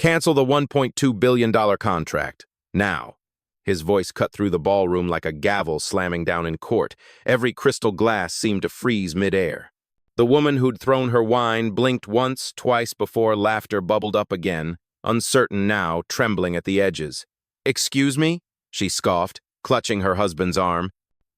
Cancel the $1.2 billion contract. Now. His voice cut through the ballroom like a gavel slamming down in court. Every crystal glass seemed to freeze midair. The woman who'd thrown her wine blinked once, twice before laughter bubbled up again, uncertain now, trembling at the edges. "Excuse me?" she scoffed, clutching her husband's arm.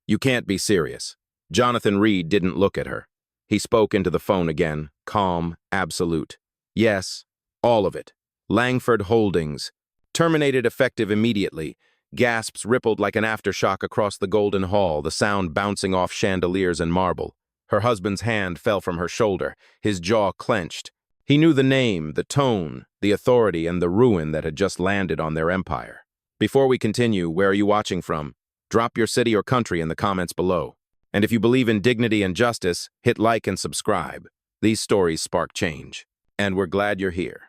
"You can't be serious." Jonathan Reed didn't look at her. He spoke into the phone again, calm, absolute. "Yes, all of it. Langford Holdings. Terminated effective immediately." Gasps rippled like an aftershock across the golden hall, the sound bouncing off chandeliers and marble. Her husband's hand fell from her shoulder, his jaw clenched. He knew the name, the tone, the authority, and the ruin that had just landed on their empire. Before we continue, where are you watching from? Drop your city or country in the comments below. And if you believe in dignity and justice, hit like and subscribe. These stories spark change. And we're glad you're here.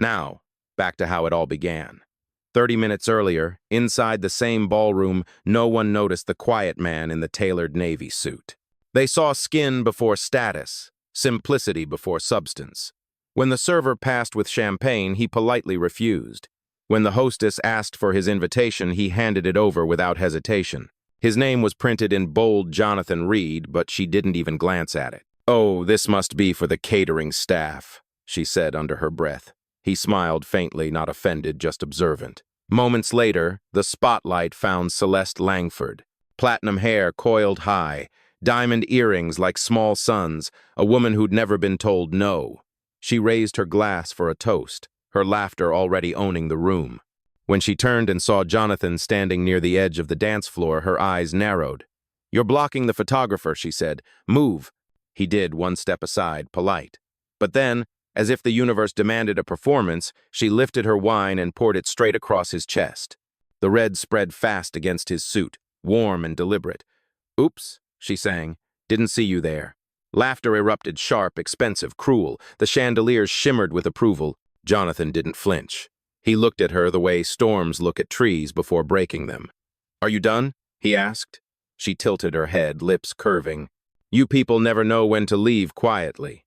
Now, back to how it all began. 30 minutes earlier, inside the same ballroom, no one noticed the quiet man in the tailored navy suit. They saw skin before status, simplicity before substance. When the server passed with champagne, he politely refused. When the hostess asked for his invitation, he handed it over without hesitation. His name was printed in bold Jonathan Reed, but she didn't even glance at it. "Oh, this must be for the catering staff," she said under her breath. He smiled faintly, not offended, just observant. Moments later, the spotlight found Celeste Langford. Platinum hair coiled high, diamond earrings like small suns, a woman who'd never been told no. She raised her glass for a toast, her laughter already owning the room. When she turned and saw Jonathan standing near the edge of the dance floor, her eyes narrowed. "You're blocking the photographer," she said. "Move." He did, one step aside, polite. But then, as if the universe demanded a performance, she lifted her wine and poured it straight across his chest. The red spread fast against his suit, warm and deliberate. "Oops," she sang. "Didn't see you there." Laughter erupted, sharp, expensive, cruel. The chandeliers shimmered with approval. Jonathan didn't flinch. He looked at her the way storms look at trees before breaking them. "Are you done?" he asked. She tilted her head, lips curving. "You people never know when to leave quietly."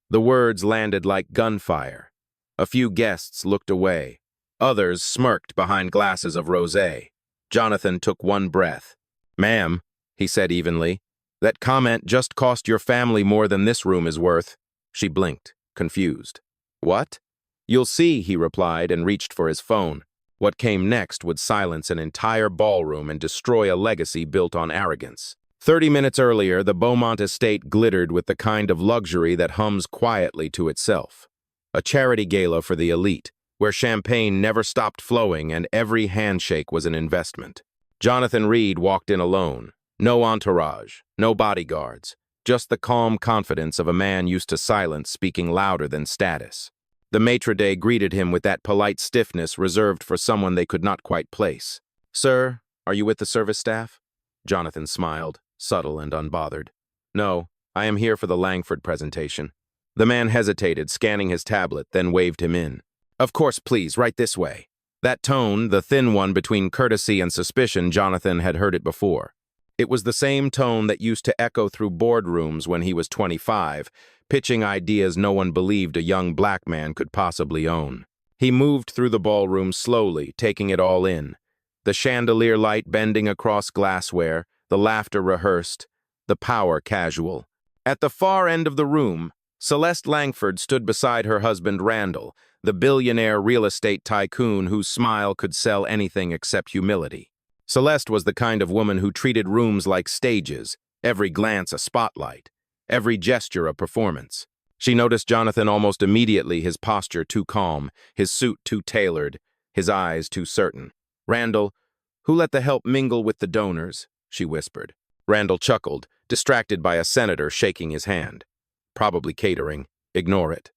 The words landed like gunfire. A few guests looked away. Others smirked behind glasses of rosé. Jonathan took one breath. "Ma'am," he said evenly, "that comment just cost your family more than this room is worth." She blinked, confused. "What?" "You'll see," he replied and reached for his phone. What came next would silence an entire ballroom and destroy a legacy built on arrogance. 30 minutes earlier, the Beaumont estate glittered with the kind of luxury that hums quietly to itself. A charity gala for the elite, where champagne never stopped flowing and every handshake was an investment. Jonathan Reed walked in alone. No entourage, no bodyguards, just the calm confidence of a man used to silence speaking louder than status. The maitre d' greeted him with that polite stiffness reserved for someone they could not quite place. "Sir, are you with the service staff?" Jonathan smiled, subtle and unbothered. "No, I am here for the Langford presentation." The man hesitated, scanning his tablet, then waved him in. "Of course, please, right this way." That tone, the thin one between courtesy and suspicion, Jonathan had heard it before. It was the same tone that used to echo through boardrooms when he was 25, pitching ideas no one believed a young black man could possibly own. He moved through the ballroom slowly, taking it all in. The chandelier light bending across glassware, the laughter rehearsed, the power casual. At the far end of the room, Celeste Langford stood beside her husband Randall, the billionaire real estate tycoon whose smile could sell anything except humility. Celeste was the kind of woman who treated rooms like stages, every glance a spotlight, every gesture a performance. She noticed Jonathan almost immediately, his posture too calm, his suit too tailored, his eyes too certain. "Randall, who let the help mingle with the donors?" she whispered. Randall chuckled, distracted by a senator shaking his hand. "Probably catering. Ignore it."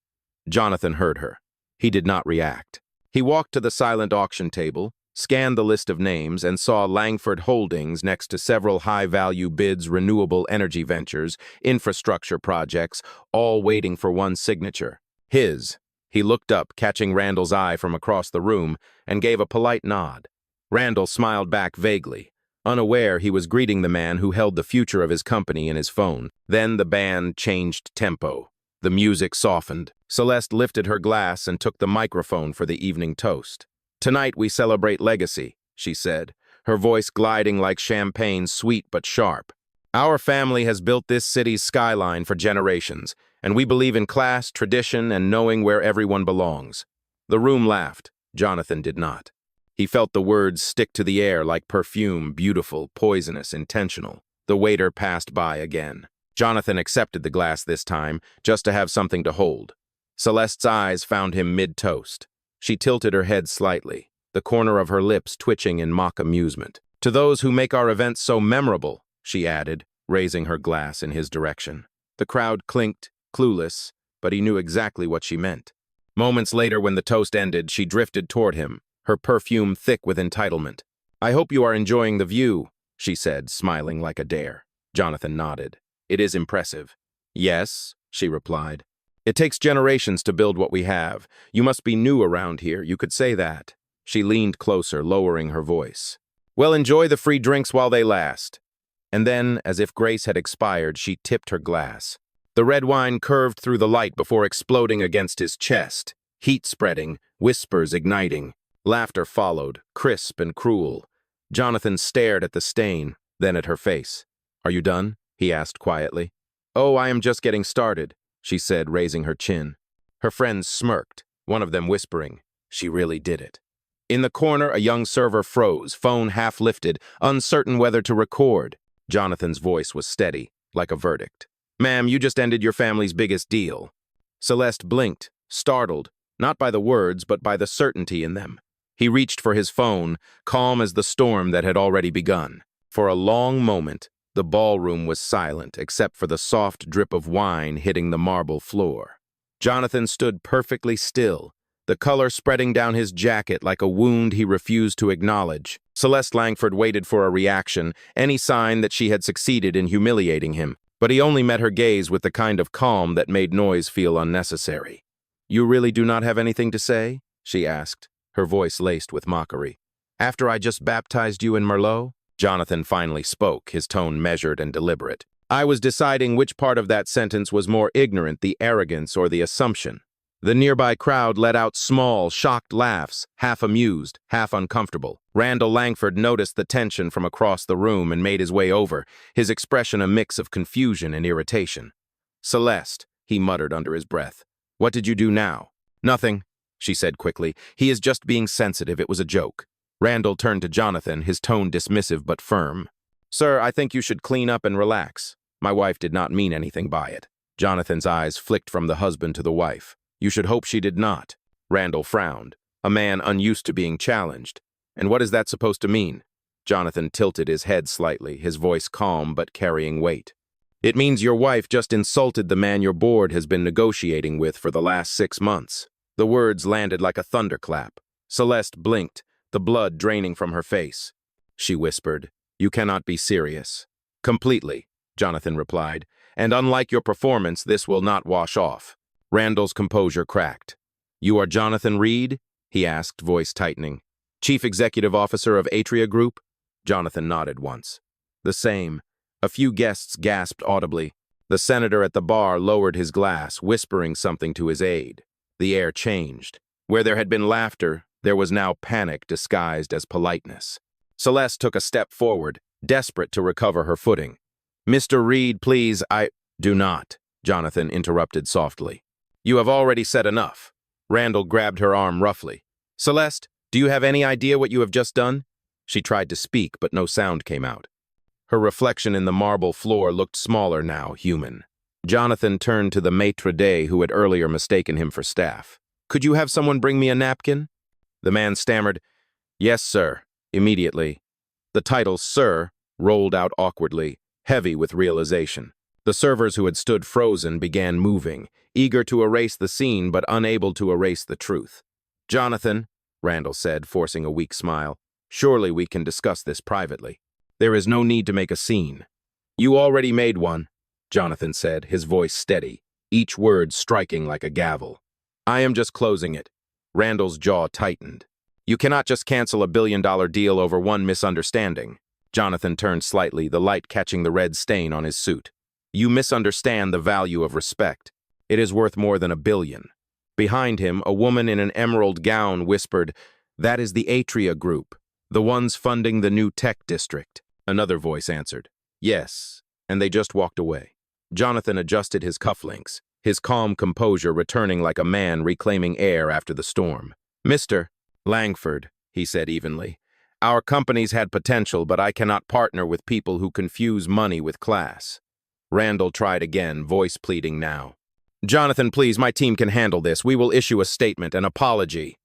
Jonathan heard her. He did not react. He walked to the silent auction table, scanned the list of names, and saw Langford Holdings next to several high-value bids, renewable energy ventures, infrastructure projects, all waiting for one signature. His. He looked up, catching Randall's eye from across the room, and gave a polite nod. Randall smiled back vaguely, unaware he was greeting the man who held the future of his company in his phone. Then the band changed tempo. The music softened. Celeste lifted her glass and took the microphone for the evening toast. "Tonight we celebrate legacy," she said, her voice gliding like champagne, sweet but sharp. "Our family has built this city's skyline for generations, and we believe in class, tradition, and knowing where everyone belongs." The room laughed. Jonathan did not. He felt the words stick to the air like perfume, beautiful, poisonous, intentional. The waiter passed by again. Jonathan accepted the glass this time, just to have something to hold. Celeste's eyes found him mid-toast. She tilted her head slightly, the corner of her lips twitching in mock amusement. "To those who make our events so memorable," she added, raising her glass in his direction. The crowd clinked, clueless, but he knew exactly what she meant. Moments later, when the toast ended, she drifted toward him, her perfume thick with entitlement. "I hope you are enjoying the view," she said, smiling like a dare. Jonathan nodded. "It is impressive." "Yes," she replied. "It takes generations to build what we have. You must be new around here, you could say that." She leaned closer, lowering her voice. "Well, enjoy the free drinks while they last." And then, as if grace had expired, she tipped her glass. The red wine curved through the light before exploding against his chest, heat spreading, whispers igniting. Laughter followed, crisp and cruel. Jonathan stared at the stain, then at her face. "Are you done?" he asked quietly. "Oh, I am just getting started," she said, raising her chin. Her friends smirked, one of them whispering, "She really did it." In the corner, a young server froze, phone half lifted, uncertain whether to record. Jonathan's voice was steady, like a verdict. "Ma'am, you just ended your family's biggest deal." Celeste blinked, startled, not by the words, but by the certainty in them. He reached for his phone, calm as the storm that had already begun. For a long moment, the ballroom was silent, except for the soft drip of wine hitting the marble floor. Jonathan stood perfectly still, the color spreading down his jacket like a wound he refused to acknowledge. Celeste Langford waited for a reaction, any sign that she had succeeded in humiliating him, but he only met her gaze with the kind of calm that made noise feel unnecessary. "You really do not have anything to say?" she asked, her voice laced with mockery. "After I just baptized you in Merlot?" Jonathan finally spoke, his tone measured and deliberate. "I was deciding which part of that sentence was more ignorant, the arrogance or the assumption." The nearby crowd let out small, shocked laughs, half amused, half uncomfortable. Randall Langford noticed the tension from across the room and made his way over, his expression a mix of confusion and irritation. "Celeste," he muttered under his breath. "What did you do now?" "Nothing," she said quickly. "He is just being sensitive. It was a joke." Randall turned to Jonathan, his tone dismissive but firm. "Sir, I think you should clean up and relax. My wife did not mean anything by it." Jonathan's eyes flicked from the husband to the wife. "You should hope she did not." Randall frowned, a man unused to being challenged. "And what is that supposed to mean?" Jonathan tilted his head slightly, his voice calm but carrying weight. "It means your wife just insulted the man your board has been negotiating with for the last 6 months." The words landed like a thunderclap. Celeste blinked, the blood draining from her face. She whispered, "You cannot be serious." "Completely," Jonathan replied, "and unlike your performance, this will not wash off." Randall's composure cracked. "You are Jonathan Reed?" he asked, voice tightening. "Chief Executive Officer of Atria Group?" Jonathan nodded once. "The same." A few guests gasped audibly. The senator at the bar lowered his glass, whispering something to his aide. The air changed. Where there had been laughter, there was now panic disguised as politeness. Celeste took a step forward, desperate to recover her footing. "Mr. Reed, please, Do not," Jonathan interrupted softly. "You have already said enough." Randall grabbed her arm roughly. "Celeste, do you have any idea what you have just done?" She tried to speak, but no sound came out. Her reflection in the marble floor looked smaller now, human. Jonathan turned to the maitre d' who had earlier mistaken him for staff. "Could you have someone bring me a napkin?" The man stammered, "Yes, sir," immediately. The title, sir, rolled out awkwardly, heavy with realization. The servers who had stood frozen began moving, eager to erase the scene but unable to erase the truth. "Jonathan," Randall said, forcing a weak smile, "surely we can discuss this privately. There is no need to make a scene." "You already made one," Jonathan said, his voice steady, each word striking like a gavel. "I am just closing it." Randall's jaw tightened. "You cannot just cancel a billion-dollar deal over one misunderstanding." Jonathan turned slightly, the light catching the red stain on his suit. "You misunderstand the value of respect." It is worth more than $1 billion. Behind him, a woman in an emerald gown whispered, "That is the Atria Group, the ones funding the new tech district." Another voice answered, "Yes," and they just walked away. Jonathan adjusted his cufflinks, his calm composure returning like a man reclaiming air after the storm. "Mr. Langford," he said evenly, "our company's had potential, but I cannot partner with people who confuse money with class." Randall tried again, voice pleading now. "Jonathan, please, my team can handle this. We will issue a statement, an apology."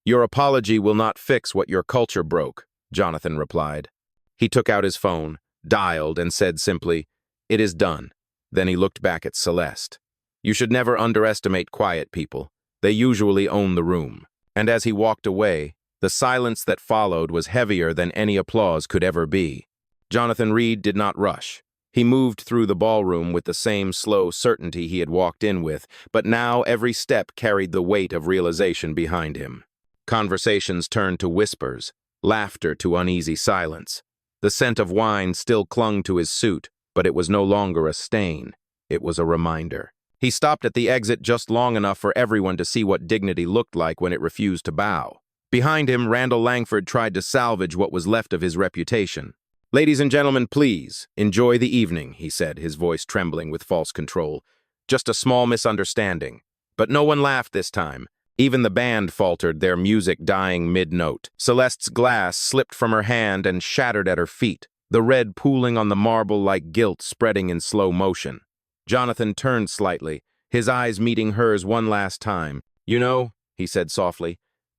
"Your apology will not fix what your culture broke," Jonathan replied. He took out his phone, dialed, and said simply, "It is done." Then he looked back at Celeste. "You should never underestimate quiet people. They usually own the room." And as he walked away, the silence that followed was heavier than any applause could ever be. Jonathan Reed did not rush. He moved through the ballroom with the same slow certainty he had walked in with, but now every step carried the weight of realization behind him. Conversations turned to whispers, laughter to uneasy silence. The scent of wine still clung to his suit, but it was no longer a stain. It was a reminder. He stopped at the exit just long enough for everyone to see what dignity looked like when it refused to bow. Behind him, Randall Langford tried to salvage what was left of his reputation. "Ladies and gentlemen, please, enjoy the evening," he said, his voice trembling with false control. "Just a small misunderstanding." But no one laughed this time. Even the band faltered, their music dying mid-note. Celeste's glass slipped from her hand and shattered at her feet, the red pooling on the marble like guilt spreading in slow motion. Jonathan turned slightly, his eyes meeting hers one last time. "You know," he said softly,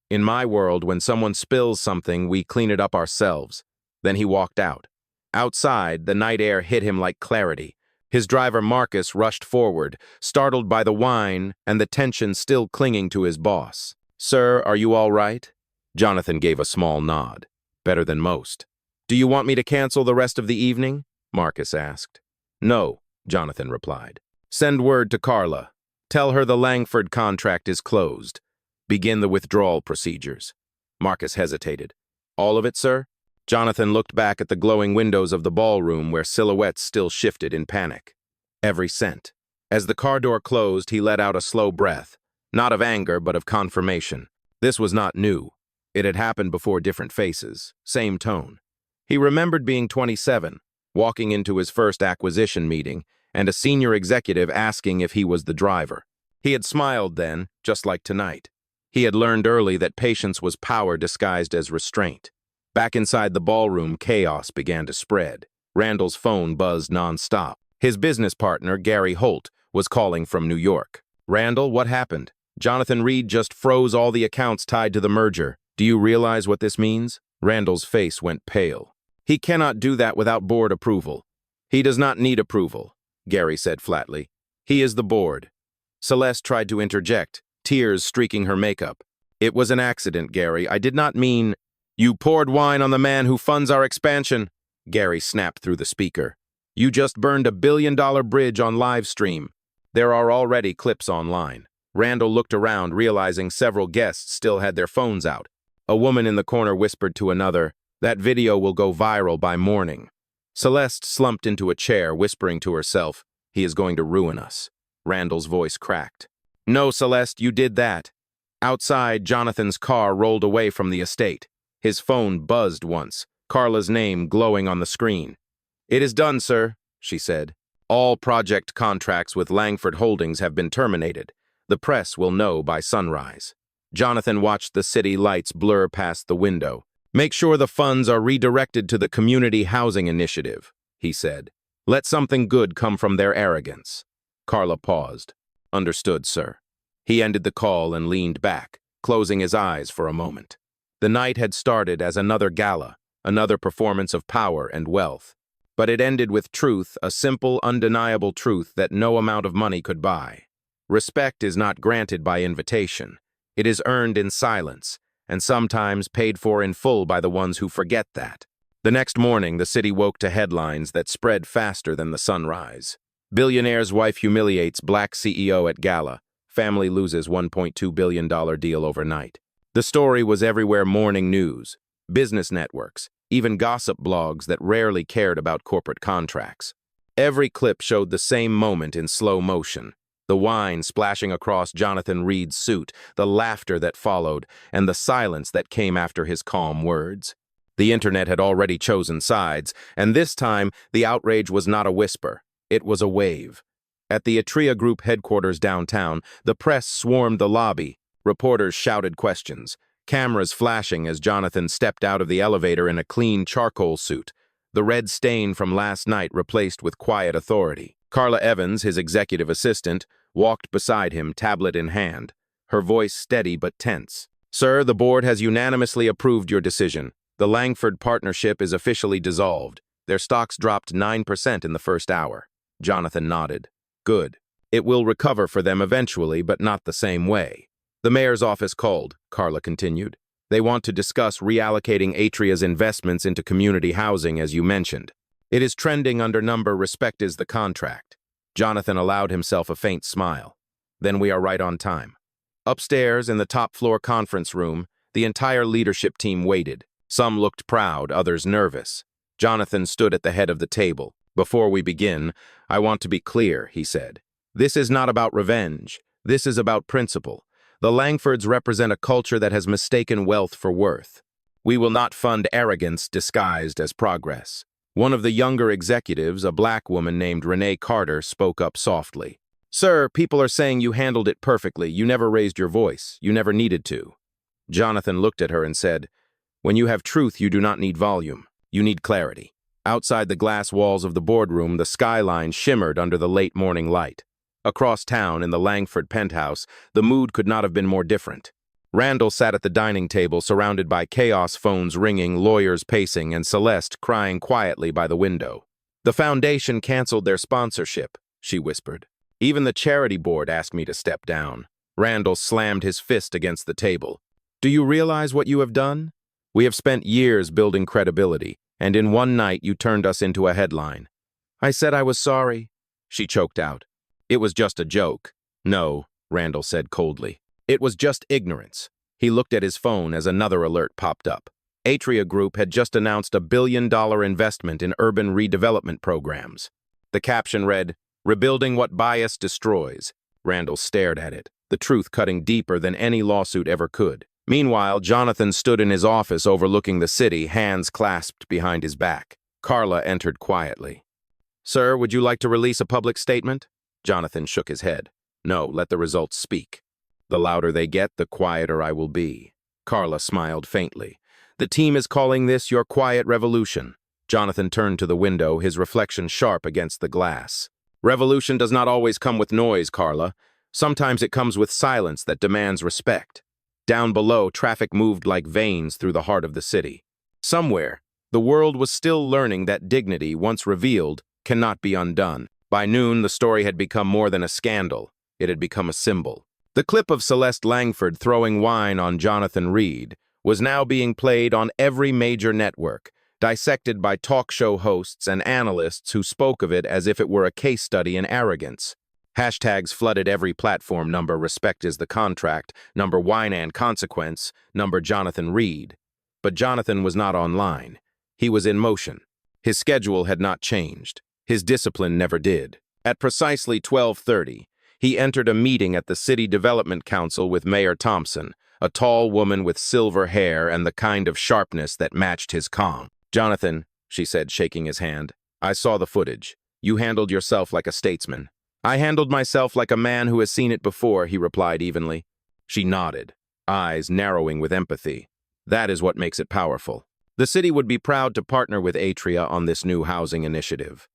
"in my world, when someone spills something, we clean it up ourselves." Then he walked out. Outside, the night air hit him like clarity. His driver Marcus rushed forward, startled by the wine and the tension still clinging to his boss. "Sir, are you all right?" Jonathan gave a small nod. "Better than most." "Do you want me to cancel the rest of the evening?" Marcus asked. "No," Jonathan replied. "Send word to Carla. Tell her the Langford contract is closed. Begin the withdrawal procedures." Marcus hesitated. "All of it, sir?" Jonathan looked back at the glowing windows of the ballroom where silhouettes still shifted in panic. Every cent. As the car door closed, he let out a slow breath, not of anger but of confirmation. This was not new. It had happened before different faces, same tone. He remembered being 27, walking into his first acquisition meeting, and a senior executive asking if he was the driver. He had smiled then, just like tonight. He had learned early that patience was power disguised as restraint. Back inside the ballroom, chaos began to spread. Randall's phone buzzed nonstop. His business partner, Gary Holt, was calling from New York. "Randall, what happened? Jonathan Reed just froze all the accounts tied to the merger. Do you realize what this means?" Randall's face went pale. "He cannot do that without board approval." "He does not need approval," Gary said flatly. "He is the board." Celeste tried to interject, tears streaking her makeup. "It was an accident, Gary. I did not mean—" "You poured wine on the man who funds our expansion," Gary snapped through the speaker. "You just burned $1 billion bridge on live stream. There are already clips online." Randall looked around, realizing several guests still had their phones out. A woman in the corner whispered to another, "That video will go viral by morning." Celeste slumped into a chair, whispering to herself, "He is going to ruin us." Randall's voice cracked. "No, Celeste, you did that." Outside, Jonathan's car rolled away from the estate. His phone buzzed once, Carla's name glowing on the screen. "It is done, sir," she said. "All project contracts with Langford Holdings have been terminated. The press will know by sunrise." Jonathan watched the city lights blur past the window. "Make sure the funds are redirected to the Community Housing Initiative," he said. "Let something good come from their arrogance." Carla paused. "Understood, sir." He ended the call and leaned back, closing his eyes for a moment. The night had started as another gala, another performance of power and wealth. But it ended with truth, a simple, undeniable truth that no amount of money could buy. Respect is not granted by invitation. It is earned in silence, and sometimes paid for in full by the ones who forget that. The next morning, the city woke to headlines that spread faster than the sunrise. Billionaire's wife humiliates Black CEO at gala. Family loses $1.2 billion deal overnight. The story was everywhere: morning news, business networks, even gossip blogs that rarely cared about corporate contracts. Every clip showed the same moment in slow motion. The wine splashing across Jonathan Reed's suit, the laughter that followed, and the silence that came after his calm words. The internet had already chosen sides, and this time the outrage was not a whisper. It was a wave. At the Atria Group headquarters downtown, the press swarmed the lobby. Reporters shouted questions, cameras flashing as Jonathan stepped out of the elevator in a clean charcoal suit, the red stain from last night replaced with quiet authority. Carla Evans, his executive assistant, walked beside him, tablet in hand, her voice steady but tense. "Sir, the board has unanimously approved your decision. The Langford partnership is officially dissolved. Their stocks dropped 9% in the first hour." Jonathan nodded. "Good. It will recover for them eventually, but not the same way." "The mayor's office called," Carla continued. "They want to discuss reallocating Atria's investments into community housing, as you mentioned. It is trending under number respect is the contract." Jonathan allowed himself a faint smile. "Then we are right on time." Upstairs, in the top-floor conference room, the entire leadership team waited. Some looked proud, others nervous. Jonathan stood at the head of the table. "Before we begin, I want to be clear," he said. "This is not about revenge. This is about principle. The Langfords represent a culture that has mistaken wealth for worth. We will not fund arrogance disguised as progress." One of the younger executives, a black woman named Renee Carter, spoke up softly. "Sir, people are saying you handled it perfectly. You never raised your voice. You never needed to." Jonathan looked at her and said, "When you have truth, you do not need volume. You need clarity." Outside the glass walls of the boardroom, the skyline shimmered under the late morning light. Across town, in the Langford penthouse, the mood could not have been more different. Randall sat at the dining table, surrounded by chaos, phones ringing, lawyers pacing, and Celeste crying quietly by the window. "The foundation canceled their sponsorship," she whispered. "Even the charity board asked me to step down." Randall slammed his fist against the table. "Do you realize what you have done? We have spent years building credibility, and in one night you turned us into a headline." "I said I was sorry," she choked out. "It was just a joke." "No," Randall said coldly. "It was just ignorance." He looked at his phone as another alert popped up. Atria Group had just announced a $1 billion investment in urban redevelopment programs. The caption read, "Rebuilding what bias destroys." Randall stared at it, the truth cutting deeper than any lawsuit ever could. Meanwhile, Jonathan stood in his office overlooking the city, hands clasped behind his back. Carla entered quietly. "Sir, would you like to release a public statement?" Jonathan shook his head. "No, let the results speak. The louder they get, the quieter I will be." Carla smiled faintly. "The team is calling this your quiet revolution." Jonathan turned to the window, his reflection sharp against the glass. "Revolution does not always come with noise, Carla. Sometimes it comes with silence that demands respect." Down below, traffic moved like veins through the heart of the city. Somewhere, the world was still learning that dignity, once revealed, cannot be undone. By noon, the story had become more than a scandal. It had become a symbol. The clip of Celeste Langford throwing wine on Jonathan Reed was now being played on every major network, dissected by talk show hosts and analysts who spoke of it as if it were a case study in arrogance. Hashtags flooded every platform: number respect is the contract, number wine and consequence, number Jonathan Reed. But Jonathan was not online. He was in motion. His schedule had not changed. His discipline never did. At precisely 12:30, he entered a meeting at the City Development Council with Mayor Thompson, a tall woman with silver hair and the kind of sharpness that matched his calm. "Jonathan," she said, shaking his hand, "I saw the footage. You handled yourself like a statesman." "I handled myself like a man who has seen it before," he replied evenly. She nodded, eyes narrowing with empathy. "That is what makes it powerful. The city would be proud to partner with Atria on this new housing initiative."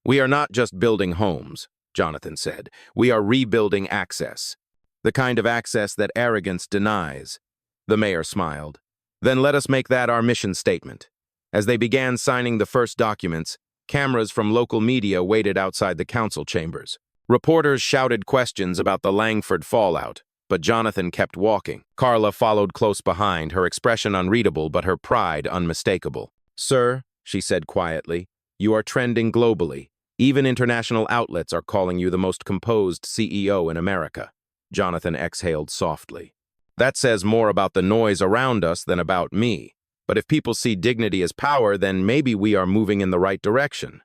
"We are not just building homes," Jonathan said. "We are rebuilding access. The kind of access that arrogance denies." The mayor smiled. "Then let us make that our mission statement." As they began signing the first documents, cameras from local media waited outside the council chambers. Reporters shouted questions about the Langford fallout, but Jonathan kept walking. Carla followed close behind, her expression unreadable but her pride unmistakable. "Sir," she said quietly, "you are trending globally. Even international outlets are calling you the most composed CEO in America." Jonathan exhaled softly. "That says more about the noise around us than about me. But if people see dignity as power, then maybe we are moving in the right direction."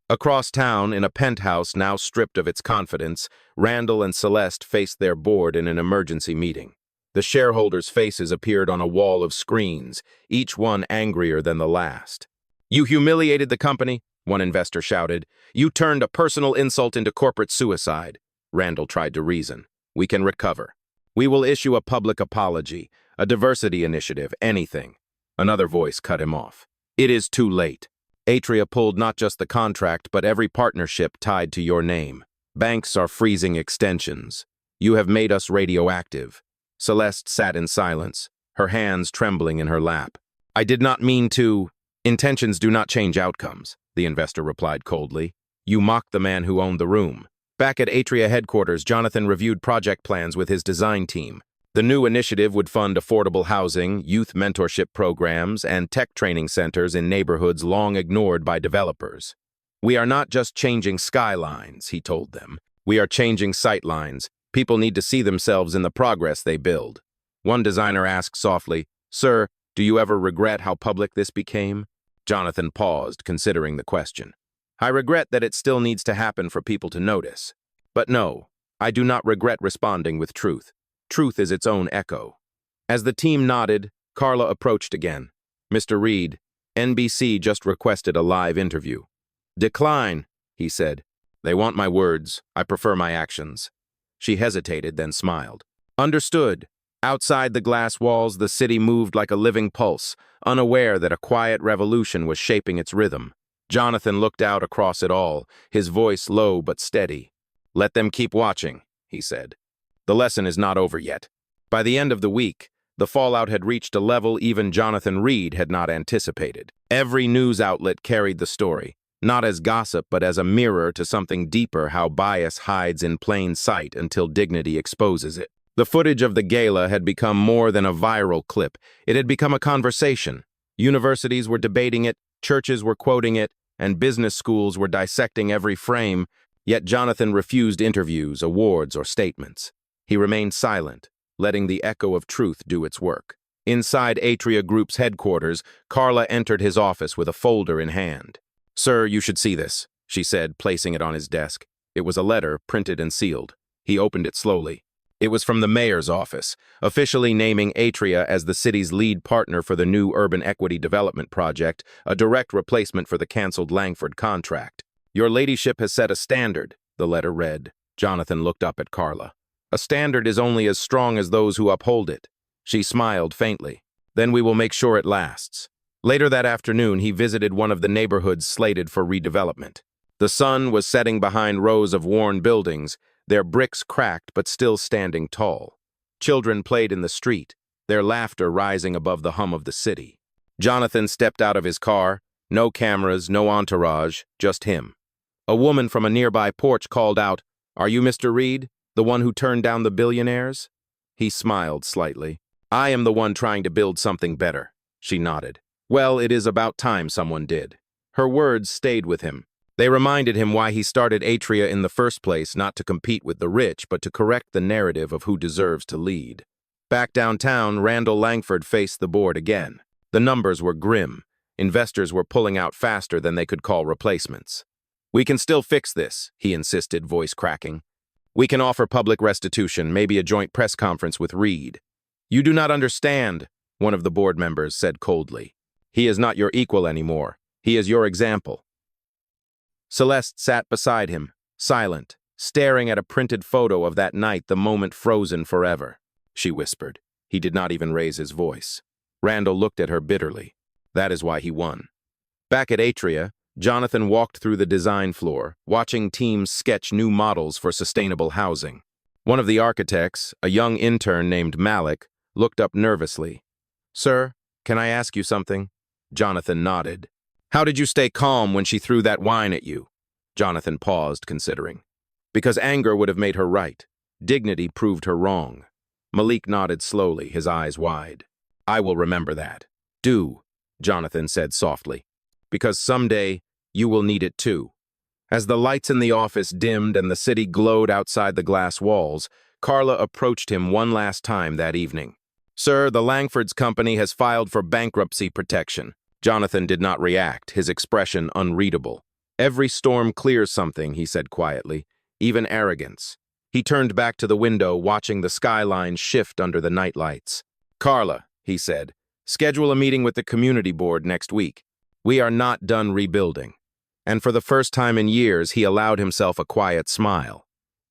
Across town, in a penthouse now stripped of its confidence, Randall and Celeste faced their board in an emergency meeting. The shareholders' faces appeared on a wall of screens, each one angrier than the last. "You humiliated the company," one investor shouted. "You turned a personal insult into corporate suicide." Randall tried to reason. "We can recover. We will issue a public apology, a diversity initiative, anything." Another voice cut him off. "It is too late. Atria pulled not just the contract, but every partnership tied to your name. Banks are freezing extensions. You have made us radioactive." Celeste sat in silence, her hands trembling in her lap. "I did not mean to—" "Intentions do not change outcomes," the investor replied coldly. "You mocked the man who owned the room." Back at Atria headquarters, Jonathan reviewed project plans with his design team. The new initiative would fund affordable housing, youth mentorship programs, and tech training centers in neighborhoods long ignored by developers. "We are not just changing skylines," he told them. "We are changing sightlines. People need to see themselves in the progress they build." One designer asked softly, "Sir, do you ever regret how public this became?" Jonathan paused, considering the question. "I regret that it still needs to happen for people to notice. But no, I do not regret responding with truth. Truth is its own echo." As the team nodded, Carla approached again. "Mr. Reed, NBC just requested a live interview." "Decline," he said. "They want my words. I prefer my actions." She hesitated, then smiled. "Understood." Outside the glass walls, the city moved like a living pulse, unaware that a quiet revolution was shaping its rhythm. Jonathan looked out across it all, his voice low but steady. "Let them keep watching," he said. "The lesson is not over yet." By the end of the week, the fallout had reached a level even Jonathan Reed had not anticipated. Every news outlet carried the story, not as gossip but as a mirror to something deeper: how bias hides in plain sight until dignity exposes it. The footage of the gala had become more than a viral clip. It had become a conversation. Universities were debating it, churches were quoting it, and business schools were dissecting every frame, yet Jonathan refused interviews, awards, or statements. He remained silent, letting the echo of truth do its work. Inside Atria Group's headquarters, Carla entered his office with a folder in hand. "Sir, you should see this," she said, placing it on his desk. It was a letter, printed and sealed. He opened it slowly. It was from the mayor's office, officially naming Atria as the city's lead partner for the new urban equity development project, a direct replacement for the canceled Langford contract. "Your ladyship has set a standard," the letter read. Jonathan looked up at Carla. "A standard is only as strong as those who uphold it." She smiled faintly. "Then we will make sure it lasts." Later that afternoon, he visited one of the neighborhoods slated for redevelopment. The sun was setting behind rows of worn buildings, their bricks cracked but still standing tall. Children played in the street, their laughter rising above the hum of the city. Jonathan stepped out of his car. No cameras, no entourage, just him. A woman from a nearby porch called out, "Are you Mr. Reed, the one who turned down the billionaires?" He smiled slightly. "I am the one trying to build something better." She nodded. "Well, it is about time someone did." Her words stayed with him. They reminded him why he started Atria in the first place, not to compete with the rich, but to correct the narrative of who deserves to lead. Back downtown, Randall Langford faced the board again. The numbers were grim. Investors were pulling out faster than they could call replacements. "We can still fix this," he insisted, voice cracking. "We can offer public restitution, maybe a joint press conference with Reed." "You do not understand," one of the board members said coldly. "He is not your equal anymore. He is your example." Celeste sat beside him, silent, staring at a printed photo of that night, the moment frozen forever. She whispered. He did not even raise his voice. Randall looked at her bitterly. That is why he won. Back at Atria, Jonathan walked through the design floor, watching teams sketch new models for sustainable housing. One of the architects, a young intern named Malik, looked up nervously. "Sir, can I ask you something?" Jonathan nodded. "How did you stay calm when she threw that wine at you?" Jonathan paused, considering. "Because anger would have made her right. Dignity proved her wrong." Malik nodded slowly, his eyes wide. "I will remember that." "Do," Jonathan said softly. "Because someday you will need it too." As the lights in the office dimmed and the city glowed outside the glass walls, Carla approached him one last time that evening. "Sir, the Langford's company has filed for bankruptcy protection." Jonathan did not react, his expression unreadable. Every storm clears something, he said quietly, even arrogance. He turned back to the window, watching the skyline shift under the nightlights. Carla, he said, schedule a meeting with the community board next week. We are not done rebuilding. And for the first time in years, he allowed himself a quiet smile.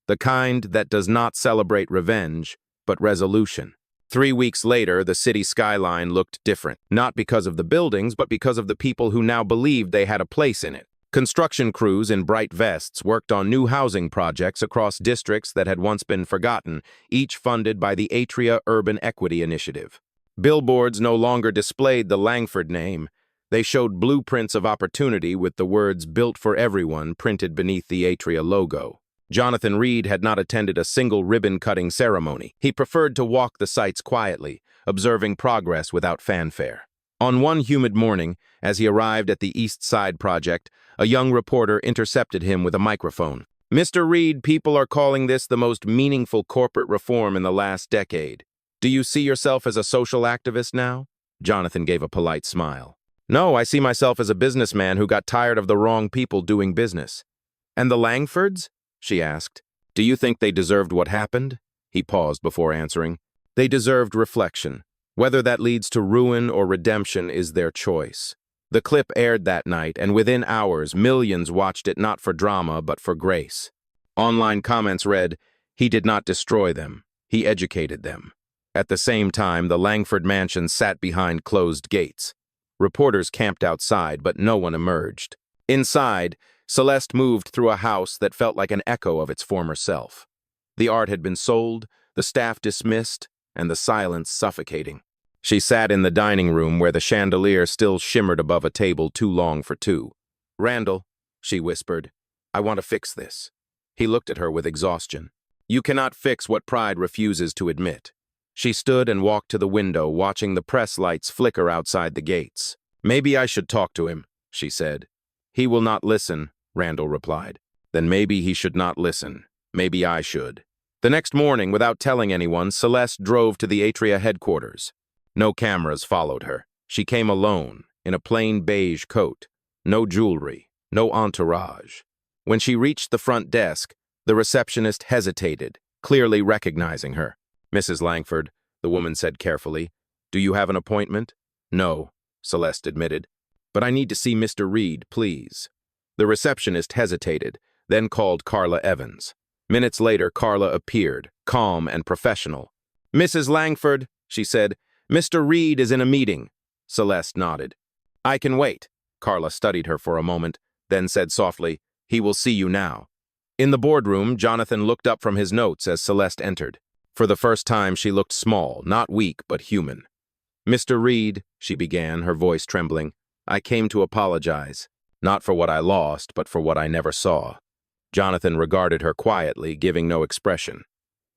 The kind that does not celebrate revenge, but resolution. 3 weeks later, the city skyline looked different, not because of the buildings, but because of the people who now believed they had a place in it. Construction crews in bright vests worked on new housing projects across districts that had once been forgotten, each funded by the Atria Urban Equity Initiative. Billboards no longer displayed the Langford name. They showed blueprints of opportunity with the words "Built for Everyone" printed beneath the Atria logo. Jonathan Reed had not attended a single ribbon-cutting ceremony. He preferred to walk the sites quietly, observing progress without fanfare. On one humid morning, as he arrived at the East Side project, a young reporter intercepted him with a microphone. "Mr. Reed, people are calling this the most meaningful corporate reform in the last decade. Do you see yourself as a social activist now?" Jonathan gave a polite smile. "No, I see myself as a businessman who got tired of the wrong people doing business." "And the Langfords?" she asked. "Do you think they deserved what happened?" He paused before answering. "They deserved reflection. Whether that leads to ruin or redemption is their choice." The clip aired that night, and within hours, millions watched it not for drama, but for grace. Online comments read, "He did not destroy them. He educated them." At the same time, the Langford mansion sat behind closed gates. Reporters camped outside, but no one emerged. Inside, Celeste moved through a house that felt like an echo of its former self. The art had been sold, the staff dismissed, and the silence suffocating. She sat in the dining room where the chandelier still shimmered above a table too long for two. "Randall," she whispered, "I want to fix this." He looked at her with exhaustion. "You cannot fix what pride refuses to admit." She stood and walked to the window, watching the press lights flicker outside the gates. "Maybe I should talk to him," she said. "He will not listen," Randall replied. "Then maybe he should not listen. Maybe I should." The next morning, without telling anyone, Celeste drove to the Atria headquarters. No cameras followed her. She came alone, in a plain beige coat. No jewelry, no entourage. When she reached the front desk, the receptionist hesitated, clearly recognizing her. "Mrs. Langford," the woman said carefully, "do you have an appointment?" "No," Celeste admitted. "But I need to see Mr. Reed, please." The receptionist hesitated, then called Carla Evans. Minutes later, Carla appeared, calm and professional. "Mrs. Langford," she said, "Mr. Reed is in a meeting." Celeste nodded. "I can wait." Carla studied her for a moment, then said softly, "He will see you now." In the boardroom, Jonathan looked up from his notes as Celeste entered. For the first time, she looked small, not weak, but human. "Mr. Reed," she began, her voice trembling, "I came to apologize, not for what I lost, but for what I never saw." Jonathan regarded her quietly, giving no expression.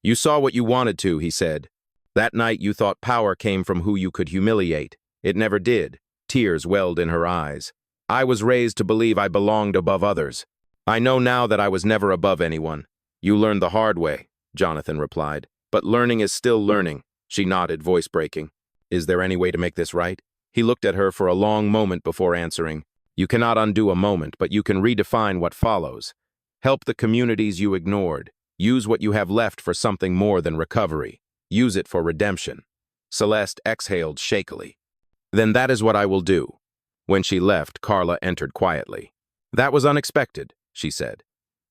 "You saw what you wanted to," he said. "That night you thought power came from who you could humiliate. It never did." Tears welled in her eyes. "I was raised to believe I belonged above others. I know now that I was never above anyone." "You learned the hard way," Jonathan replied. "But learning is still learning." She nodded, voice breaking. "Is there any way to make this right?" He looked at her for a long moment before answering. "You cannot undo a moment, but you can redefine what follows. Help the communities you ignored. Use what you have left for something more than recovery. Use it for redemption." Celeste exhaled shakily. "Then that is what I will do." When she left, Carla entered quietly. "That was unexpected," she said.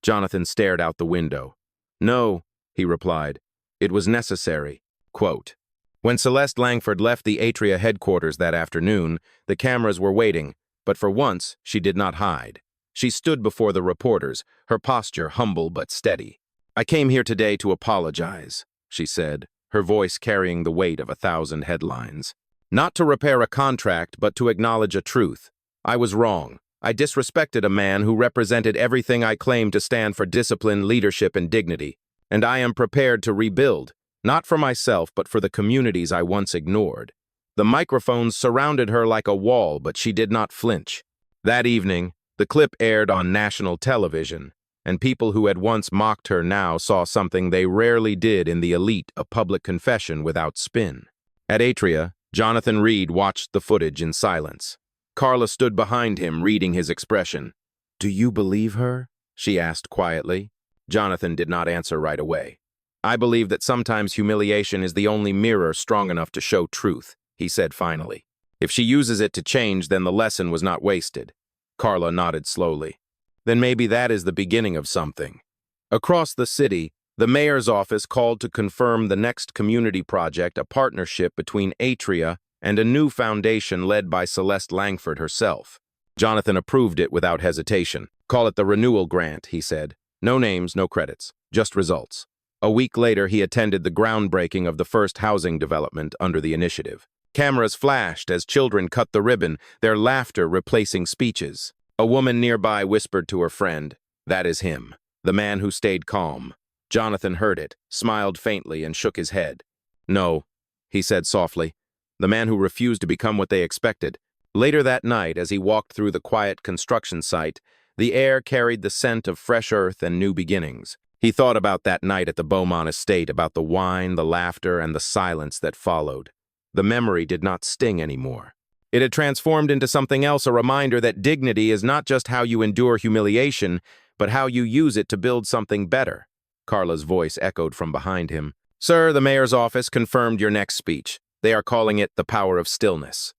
Jonathan stared out the window. "No," he replied. "It was necessary." Quote, when Celeste Langford left the Atria headquarters that afternoon, the cameras were waiting, but for once, she did not hide. She stood before the reporters, her posture humble but steady. "I came here today to apologize," she said, her voice carrying the weight of 1,000 headlines. "Not to repair a contract, but to acknowledge a truth. I was wrong. I disrespected a man who represented everything I claimed to stand for: discipline, leadership, and dignity. And I am prepared to rebuild, not for myself, but for the communities I once ignored." The microphones surrounded her like a wall, but she did not flinch. That evening, the clip aired on national television, and people who had once mocked her now saw something they rarely did in the elite: a public confession without spin. At Atria, Jonathan Reed watched the footage in silence. Carla stood behind him, reading his expression. "Do you believe her?" she asked quietly. Jonathan did not answer right away. "I believe that sometimes humiliation is the only mirror strong enough to show truth," he said finally. "If she uses it to change, then the lesson was not wasted." Carla nodded slowly. "Then maybe that is the beginning of something." Across the city, the mayor's office called to confirm the next community project, a partnership between Atria and a new foundation led by Celeste Langford herself. Jonathan approved it without hesitation. "Call it the renewal grant," he said. "No names, no credits, just results." A week later, he attended the groundbreaking of the first housing development under the initiative. Cameras flashed as children cut the ribbon, their laughter replacing speeches. A woman nearby whispered to her friend, "That is him, the man who stayed calm." Jonathan heard it, smiled faintly, and shook his head. "No," he said softly, "the man who refused to become what they expected." Later that night, as he walked through the quiet construction site, the air carried the scent of fresh earth and new beginnings. He thought about that night at the Beaumont estate, about the wine, the laughter, and the silence that followed. The memory did not sting anymore. It had transformed into something else, a reminder that dignity is not just how you endure humiliation, but how you use it to build something better. Carla's voice echoed from behind him. "Sir, the mayor's office confirmed your next speech. They are calling it the power of stillness."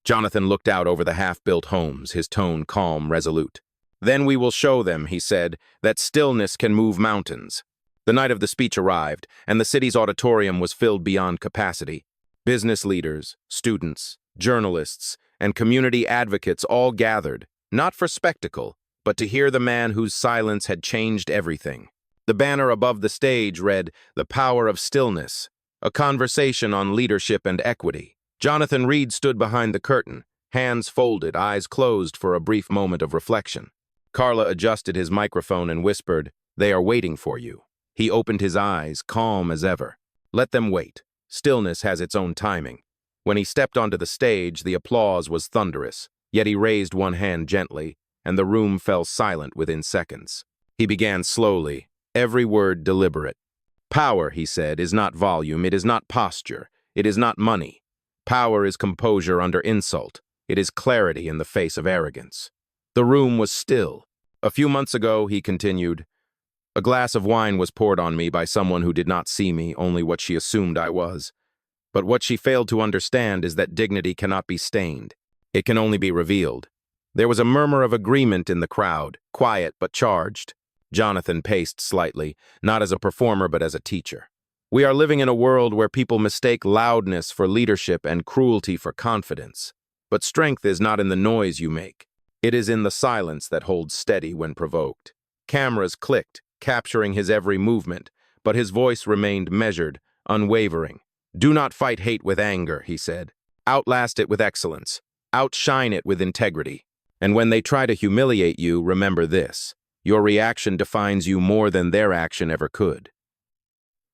Jonathan looked out over the half-built homes, his tone calm, resolute. "Then we will show them," he said, "that stillness can move mountains." The night of the speech arrived, and the city's auditorium was filled beyond capacity. Business leaders, students, journalists, and community advocates all gathered, not for spectacle, but to hear the man whose silence had changed everything. The banner above the stage read, "The Power of Stillness, a conversation on leadership and equity." Jonathan Reed stood behind the curtain, hands folded, eyes closed for a brief moment of reflection. Carla adjusted his microphone and whispered, "They are waiting for you." He opened his eyes, calm as ever. "Let them wait. Stillness has its own timing." When he stepped onto the stage, the applause was thunderous, yet he raised one hand gently, and the room fell silent within seconds. He began slowly, every word deliberate. "Power," he said, "is not volume, it is not posture, it is not money. Power is composure under insult. It is clarity in the face of arrogance." The room was still. "A few months ago," he continued, "a glass of wine was poured on me by someone who did not see me, only what she assumed I was. But what she failed to understand is that dignity cannot be stained. It can only be revealed." There was a murmur of agreement in the crowd, quiet but charged. Jonathan paced slightly, not as a performer but as a teacher. "We are living in a world where people mistake loudness for leadership and cruelty for confidence. But strength is not in the noise you make. It is in the silence that holds steady when provoked." Cameras clicked, capturing his every movement, but his voice remained measured, unwavering. "Do not fight hate with anger," he said. "Outlast it with excellence. Outshine it with integrity. And when they try to humiliate you, remember this. Your reaction defines you more than their action ever could."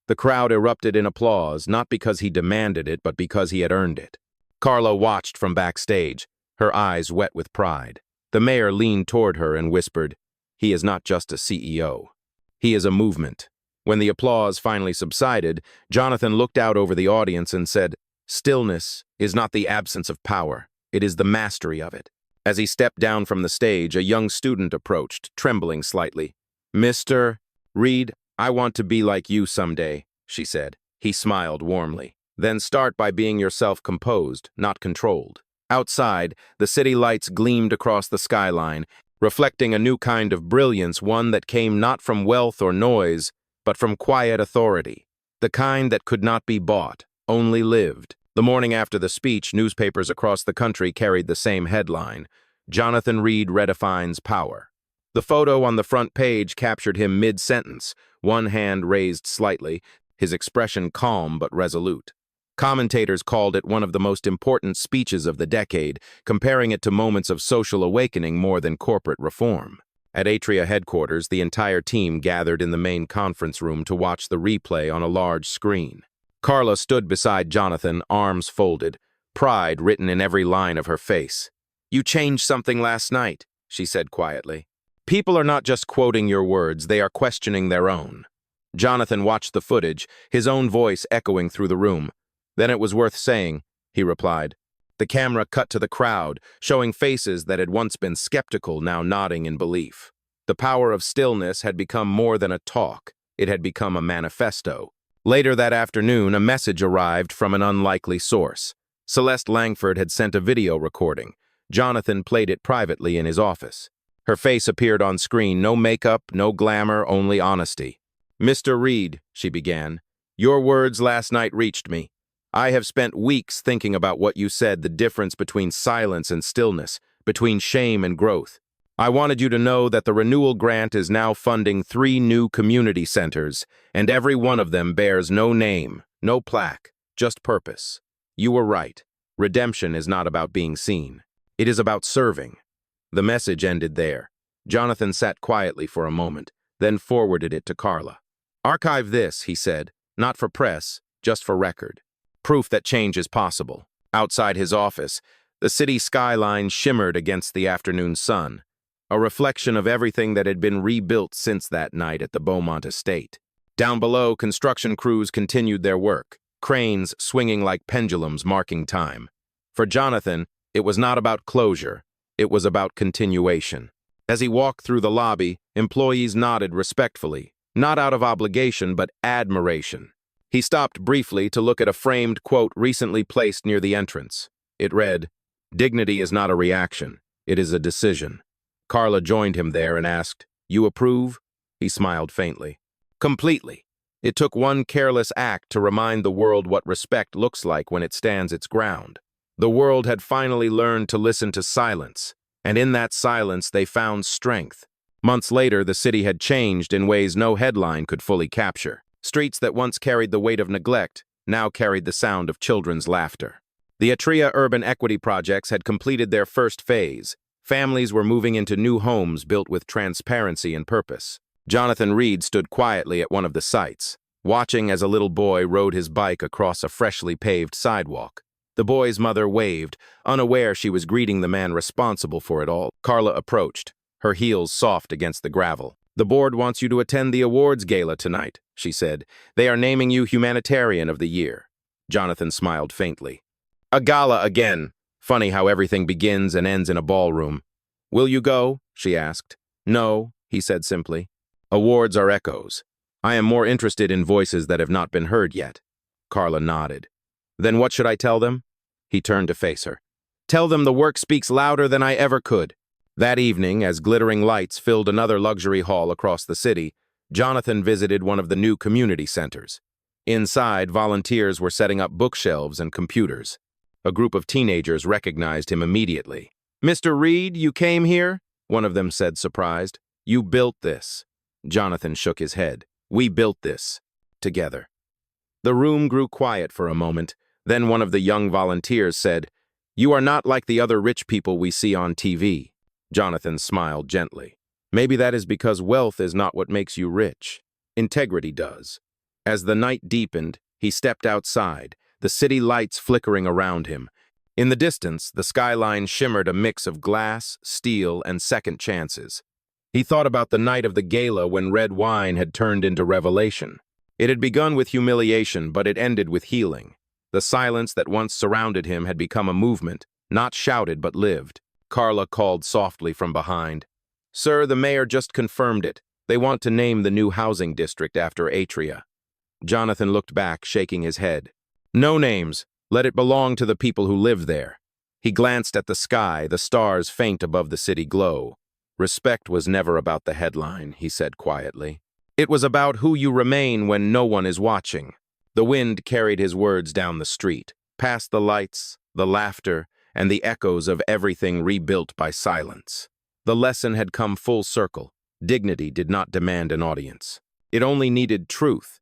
The crowd erupted in applause, not because he demanded it, but because he had earned it. Carla watched from backstage, her eyes wet with pride. The mayor leaned toward her and whispered, "He is not just a CEO. He is a movement." When the applause finally subsided, Jonathan looked out over the audience and said, "Stillness is not the absence of power. It is the mastery of it." As he stepped down from the stage, a young student approached, trembling slightly. "Mr. Reed, I want to be like you someday," she said. He smiled warmly. "Then start by being yourself, composed, not controlled." Outside, the city lights gleamed across the skyline, reflecting a new kind of brilliance, one that came not from wealth or noise, but from quiet authority. The kind that could not be bought, only lived. The morning after the speech, newspapers across the country carried the same headline, "Jonathan Reed redefines power." The photo on the front page captured him mid-sentence, one hand raised slightly, his expression calm but resolute. Commentators called it one of the most important speeches of the decade, comparing it to moments of social awakening more than corporate reform. At Atria headquarters, the entire team gathered in the main conference room to watch the replay on a large screen. Carla stood beside Jonathan, arms folded, pride written in every line of her face. "You changed something last night," she said quietly. "People are not just quoting your words, they are questioning their own." Jonathan watched the footage, his own voice echoing through the room. "Then it was worth saying," he replied. The camera cut to the crowd, showing faces that had once been skeptical now nodding in belief. The power of stillness had become more than a talk. It had become a manifesto. Later that afternoon, a message arrived from an unlikely source. Celeste Langford had sent a video recording. Jonathan played it privately in his office. Her face appeared on screen, no makeup, no glamour, only honesty. "Mr. Reed," she began, "your words last night reached me. I have spent weeks thinking about what you said, the difference between silence and stillness, between shame and growth. I wanted you to know that the renewal grant is now funding 3 new community centers, and every one of them bears no name, no plaque, just purpose. You were right. Redemption is not about being seen. It is about serving." The message ended there. Jonathan sat quietly for a moment, then forwarded it to Carla. "Archive this," he said, "not for press, just for record. Proof that change is possible." Outside his office, the city skyline shimmered against the afternoon sun, a reflection of everything that had been rebuilt since that night at the Beaumont estate. Down below, construction crews continued their work, cranes swinging like pendulums marking time. For Jonathan, it was not about closure, it was about continuation. As he walked through the lobby, employees nodded respectfully, not out of obligation but admiration. He stopped briefly to look at a framed quote recently placed near the entrance. It read, "Dignity is not a reaction, it is a decision." Carla joined him there and asked, "You approve?" He smiled faintly. "Completely. It took one careless act to remind the world what respect looks like when it stands its ground. The world had finally learned to listen to silence, and in that silence they found strength. Months later, the city had changed in ways no headline could fully capture. Streets that once carried the weight of neglect now carried the sound of children's laughter. The Atria urban equity projects had completed their first phase. Families were moving into new homes built with transparency and purpose. Jonathan Reed stood quietly at one of the sites, watching as a little boy rode his bike across a freshly paved sidewalk. The boy's mother waved, unaware she was greeting the man responsible for it all. Carla approached, her heels soft against the gravel. "The board wants you to attend the awards gala tonight," she said. "They are naming you Humanitarian of the Year." Jonathan smiled faintly. "A gala again. Funny how everything begins and ends in a ballroom." "Will you go?" she asked. "No," he said simply. "Awards are echoes. I am more interested in voices that have not been heard yet." Carla nodded. "Then what should I tell them?" He turned to face her. "Tell them the work speaks louder than I ever could." That evening, as glittering lights filled another luxury hall across the city, Jonathan visited one of the new community centers. Inside, volunteers were setting up bookshelves and computers. A group of teenagers recognized him immediately. "Mr. Reed, you came here?" one of them said, surprised. "You built this." Jonathan shook his head. "We built this. Together." The room grew quiet for a moment. Then one of the young volunteers said, "You are not like the other rich people we see on TV." Jonathan smiled gently. "Maybe that is because wealth is not what makes you rich. Integrity does." As the night deepened, he stepped outside, the city lights flickering around him. In the distance, the skyline shimmered a mix of glass, steel, and second chances. He thought about the night of the gala when red wine had turned into revelation. It had begun with humiliation, but it ended with healing. The silence that once surrounded him had become a movement, not shouted but lived. Carla called softly from behind. "Sir, the mayor just confirmed it. They want to name the new housing district after Atria." Jonathan looked back, shaking his head. "No names. Let it belong to the people who live there." He glanced at the sky, the stars faint above the city glow. "Respect was never about the headline," he said quietly. "It was about who you remain when no one is watching." The wind carried his words down the street, past the lights, the laughter, and the echoes of everything rebuilt by silence. The lesson had come full circle. Dignity did not demand an audience. It only needed truth.